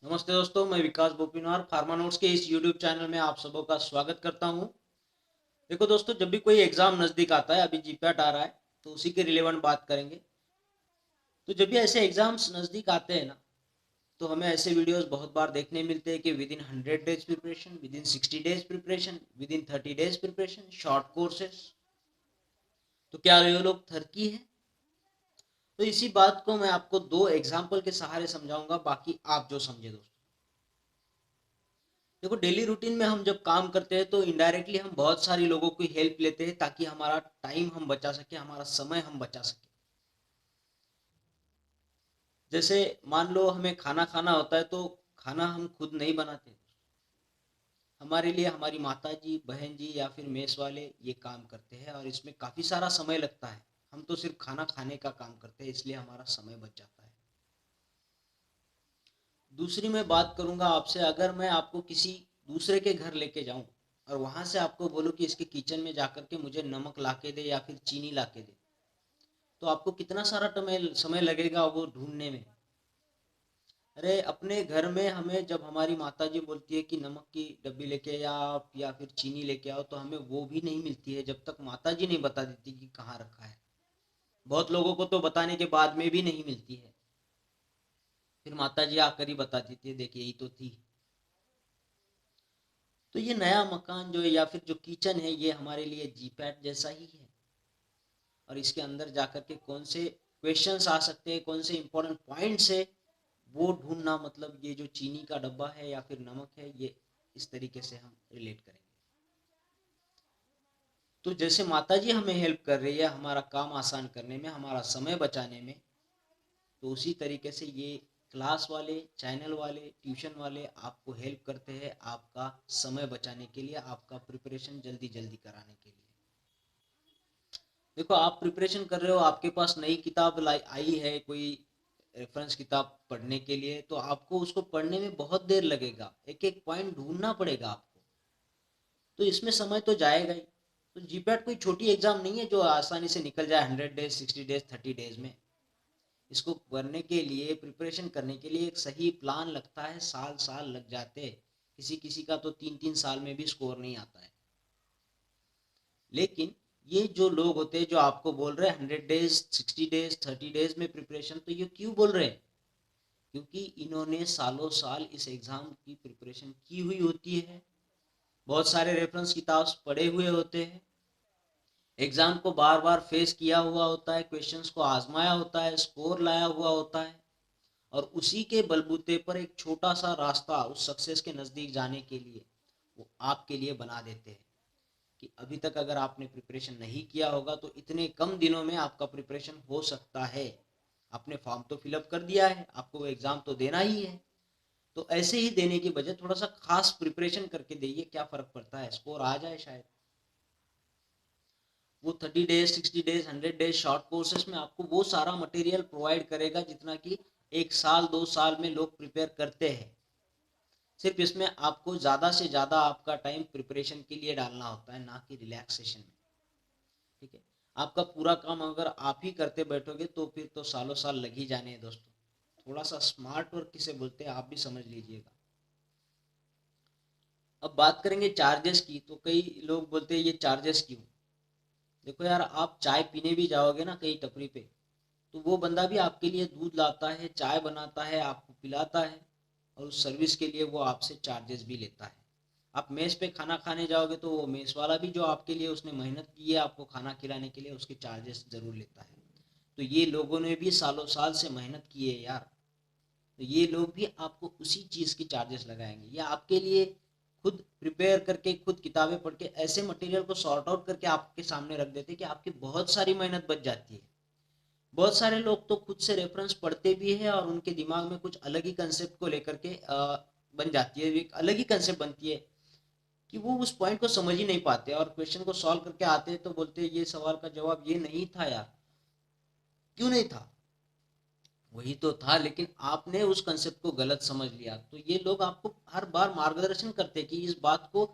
नमस्ते दोस्तों, मैं विकास गोपीनाथ फार्मा नोट्स के इस यूट्यूब चैनल में आप सबों का स्वागत करता हूं। देखो दोस्तों, जब भी कोई एग्जाम नज़दीक आता है, अभी जीपैट आ रहा है तो उसी के रिलेवेंट बात करेंगे। तो जब भी ऐसे एग्जाम्स नज़दीक आते हैं ना, तो हमें ऐसे वीडियोस बहुत बार देखने मिलते हैं कि with in 100 days preparation, with in 60 days preparation, with in 30 days preparation, short courses. तो क्या ये लोग थरकी है? तो इसी बात को मैं आपको दो एग्जाम्पल के सहारे समझाऊंगा, बाकी आप जो समझे दोस्तों। देखो, डेली रूटीन में हम जब काम करते हैं तो इनडायरेक्टली हम बहुत सारी लोगों की हेल्प लेते हैं ताकि हमारा टाइम हम बचा सके, हमारा समय हम बचा सके। जैसे मान लो हमें खाना खाना होता है तो खाना हम खुद नहीं बनाते, हमारे लिए हमारी माता जी, बहन जी या फिर मेस वाले ये काम करते हैं और इसमें काफ़ी सारा समय लगता है। हम तो सिर्फ खाना खाने का काम करते हैं, इसलिए हमारा समय बच जाता है। दूसरी मैं बात करूंगा आपसे, अगर मैं आपको किसी दूसरे के घर लेके जाऊं और वहां से आपको बोलूं कि इसके किचन में जाकर के मुझे नमक ला के दे या फिर चीनी ला के दे, तो आपको कितना सारा समय लगेगा वो ढूंढने में। अरे अपने घर में हमें जब हमारी माता जी बोलती है कि नमक की डब्बी लेके आओ या फिर चीनी लेके आओ, तो हमें वो भी नहीं मिलती है जब तक माता जी नहीं बता देती कि कहाँ रखा है। बहुत लोगों को तो बताने के बाद में भी नहीं मिलती है, फिर माता जी आकर ही बता देती है, देखिए यही तो थी। तो ये नया मकान जो है या फिर जो किचन है, ये हमारे लिए जीपैट जैसा ही है। और इसके अंदर जाकर के कौन से क्वेश्चंस आ सकते हैं, कौन से इंपॉर्टेंट पॉइंट्स है, वो ढूंढना, मतलब ये जो चीनी का डब्बा है या फिर नमक है, ये इस तरीके से हम रिलेट करेंगे। तो जैसे माता जी हमें हेल्प कर रही है हमारा काम आसान करने में, हमारा समय बचाने में, तो उसी तरीके से ये क्लास वाले, चैनल वाले, ट्यूशन वाले आपको हेल्प करते हैं आपका समय बचाने के लिए, आपका प्रिपरेशन जल्दी जल्दी कराने के लिए। देखो, आप प्रिपरेशन कर रहे हो, आपके पास नई किताब आई है, कोई रेफरेंस किताब पढ़ने के लिए, तो आपको उसको पढ़ने में बहुत देर लगेगा, एक एक पॉइंट ढूंढना पड़ेगा आपको, तो इसमें समय तो जाएगा ही। तो जीपैट कोई छोटी एग्जाम नहीं है जो आसानी से निकल जाए 100 डेज, 60 डेज, 30 डेज में। इसको करने के लिए, प्रिपरेशन करने के लिए एक सही प्लान लगता है, साल साल लग जाते हैं। किसी किसी का तो 3 3 साल में भी स्कोर नहीं आता है। लेकिन ये जो लोग होते हैं जो आपको बोल रहे हैं 100 डेज, 60 डेज, 30 डेज में प्रिपरेशन, तो ये क्यों बोल रहे हैं? क्योंकि इन्होंने सालों साल इस एग्जाम की प्रिपरेशन की हुई होती है, बहुत सारे रेफरेंस किताब पढ़े हुए होते हैं, एग्जाम को बार बार फेस किया हुआ होता है, क्वेश्चंस को आजमाया होता है, स्कोर लाया हुआ होता है, और उसी के बलबूते पर एक छोटा सा रास्ता उस सक्सेस के नज़दीक जाने के लिए वो आपके लिए बना देते हैं कि अभी तक अगर आपने प्रिपरेशन नहीं किया होगा तो इतने कम दिनों में आपका प्रिपरेशन हो सकता है। आपने फॉर्म तो फिलअप कर दिया है, आपको वो एग्ज़ाम तो देना ही है, तो ऐसे ही देने की बजाय थोड़ा सा खास प्रिपरेशन करके दइए, क्या फ़र्क पड़ता है, स्कोर आ जाए शायद। वो 30 days, 60 days, 100 days short courses में आपको वो सारा मटेरियल प्रोवाइड करेगा जितना कि 1 साल 2 साल में लोग प्रिपेयर करते हैं। सिर्फ इसमें आपको ज़्यादा से ज़्यादा आपका टाइम प्रिपरेशन के लिए डालना होता है, ना कि रिलैक्सेशन में। ठीक है, आपका पूरा काम अगर आप ही करते बैठोगे तो फिर तो सालों साल लग ही जाने हैं दोस्तों। थोड़ा सा स्मार्ट वर्क किसे बोलते हैं आप भी समझ लीजिएगा। अब बात करेंगे चार्जेस की, तो कई लोग बोलते हैं ये चार्जेस क्यों। देखो यार, आप चाय पीने भी जाओगे ना कहीं टपरी पे, तो वो बंदा भी आपके लिए दूध लाता है, चाय बनाता है, आपको पिलाता है, और उस सर्विस के लिए वो आपसे चार्जेस भी लेता है। आप मेस पे खाना खाने जाओगे तो वो मेस वाला भी जो आपके लिए उसने मेहनत की है आपको खाना खिलाने के लिए, उसके चार्जेस ज़रूर लेता है। तो ये लोगों ने भी सालों साल से मेहनत की है यार, तो ये लोग भी आपको उसी चीज़ की चार्जेस लगाएंगे, या आपके लिए खुद प्रिपेयर करके, खुद किताबें पढ़ के ऐसे मटेरियल को सॉर्ट आउट करके आपके सामने रख देते कि आपकी बहुत सारी मेहनत बच जाती है। बहुत सारे लोग तो खुद से रेफरेंस पढ़ते भी है और उनके दिमाग में कुछ अलग ही कंसेप्ट को लेकर के बन जाती है, एक अलग ही कंसेप्ट बनती है कि वो उस पॉइंट को समझ ही नहीं पाते, और क्वेश्चन को सॉल्व करके आते हैं तो बोलते हैं ये सवाल का जवाब ये नहीं था यार। क्यों नहीं था? वही तो था, लेकिन आपने उस कंसेप्ट को गलत समझ लिया। तो ये लोग आपको हर बार मार्गदर्शन करते हैं कि इस बात को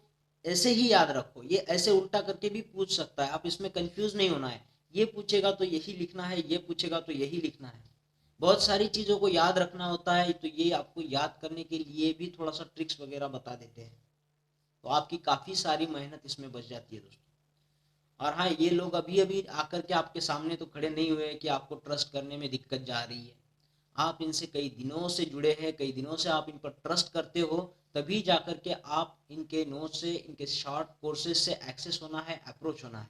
ऐसे ही याद रखो, ये ऐसे उल्टा करके भी पूछ सकता है, आप इसमें कंफ्यूज नहीं होना है, ये पूछेगा तो यही लिखना है, ये पूछेगा तो यही लिखना है। बहुत सारी चीज़ों को याद रखना होता है, तो ये आपको याद करने के लिए भी थोड़ा सा ट्रिक्स वगैरह बता देते हैं, तो आपकी काफ़ी सारी मेहनत इसमें बच जाती है दोस्तों। और हाँ, ये लोग अभी अभी आकर के आपके सामने तो खड़े नहीं हुए कि आपको ट्रस्ट करने में दिक्कत जा रही है। आप इनसे कई दिनों से जुड़े हैं, कई दिनों से आप इन पर ट्रस्ट करते हो, तभी जाकर के आप इनके नोट से, इनके शॉर्ट कोर्सेज से एक्सेस होना है, अप्रोच होना है।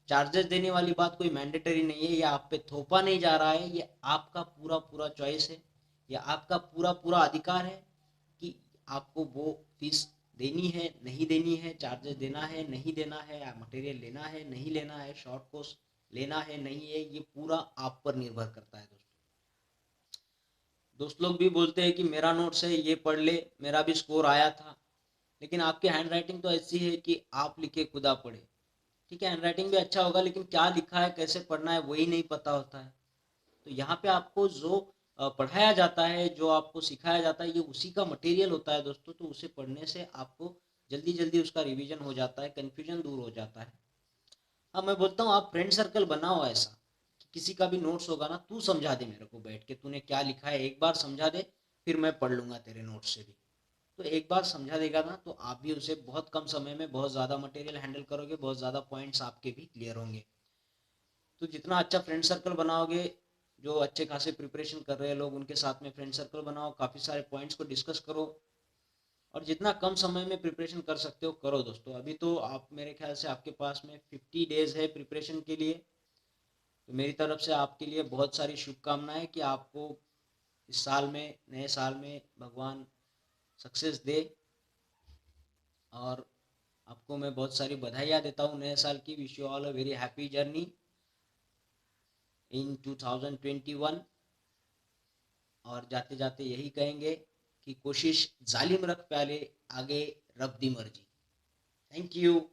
चार्जेस देने वाली बात कोई मैंडेटरी नहीं है, ये आप पे थोपा नहीं जा रहा है, ये आपका पूरा पूरा चॉइस है, ये आपका पूरा पूरा अधिकार है कि आपको वो फीस देनी है नहीं देनी है, चार्जेस देना है नहीं देना है, मटेरियल लेना है नहीं लेना है, शॉर्ट कोर्स लेना है नहीं है, ये पूरा आप पर निर्भर करता है दोस्तों। दोस्त लोग भी बोलते हैं कि मेरा नोट्स है, ये पढ़ ले, मेरा भी स्कोर आया था, लेकिन आपकी हैंड राइटिंग तो ऐसी है कि आप लिखे खुदा पढ़े। ठीक है, हैंड राइटिंग भी अच्छा होगा, लेकिन क्या लिखा है, कैसे पढ़ना है, वही नहीं पता होता है। तो यहाँ पे आपको जो पढ़ाया जाता है, जो आपको सिखाया जाता है, ये उसी का मटेरियल होता है दोस्तों, तो उसे पढ़ने से आपको जल्दी जल्दी उसका रिवीजन हो जाता है, कन्फ्यूजन दूर हो जाता है। हाँ, मैं बोलता हूँ आप फ्रेंड सर्कल बनाओ ऐसा कि किसी का भी नोट्स होगा ना, तू समझा दे मेरे को बैठ के, तूने क्या लिखा है एक बार समझा दे, फिर मैं पढ़ लूंगा तेरे नोट्स से भी। तो एक बार समझा देगा ना, तो आप भी उसे बहुत कम समय में बहुत ज़्यादा मटेरियल हैंडल करोगे, बहुत ज़्यादा पॉइंट्स आपके भी क्लियर होंगे। तो जितना अच्छा फ्रेंड सर्कल बनाओगे, जो अच्छे खासे प्रिपरेशन कर रहे हैं लोग, उनके साथ में फ्रेंड सर्कल बनाओ, काफ़ी सारे पॉइंट्स को डिस्कस करो, और जितना कम समय में प्रिपरेशन कर सकते हो करो दोस्तों। अभी तो आप, मेरे ख्याल से आपके पास में 50 डेज है प्रिपरेशन के लिए। तो मेरी तरफ से आपके लिए बहुत सारी शुभकामनाएं कि आपको इस साल में, नए साल में भगवान सक्सेस दे, और आपको मैं बहुत सारी बधाइयाँ देता हूँ नए साल की। Wish you all a very happy journey in 2021। और जाते जाते यही कहेंगे कि कोशिश जालिम रख प्याले, आगे रब दी मर्जी। Thank you.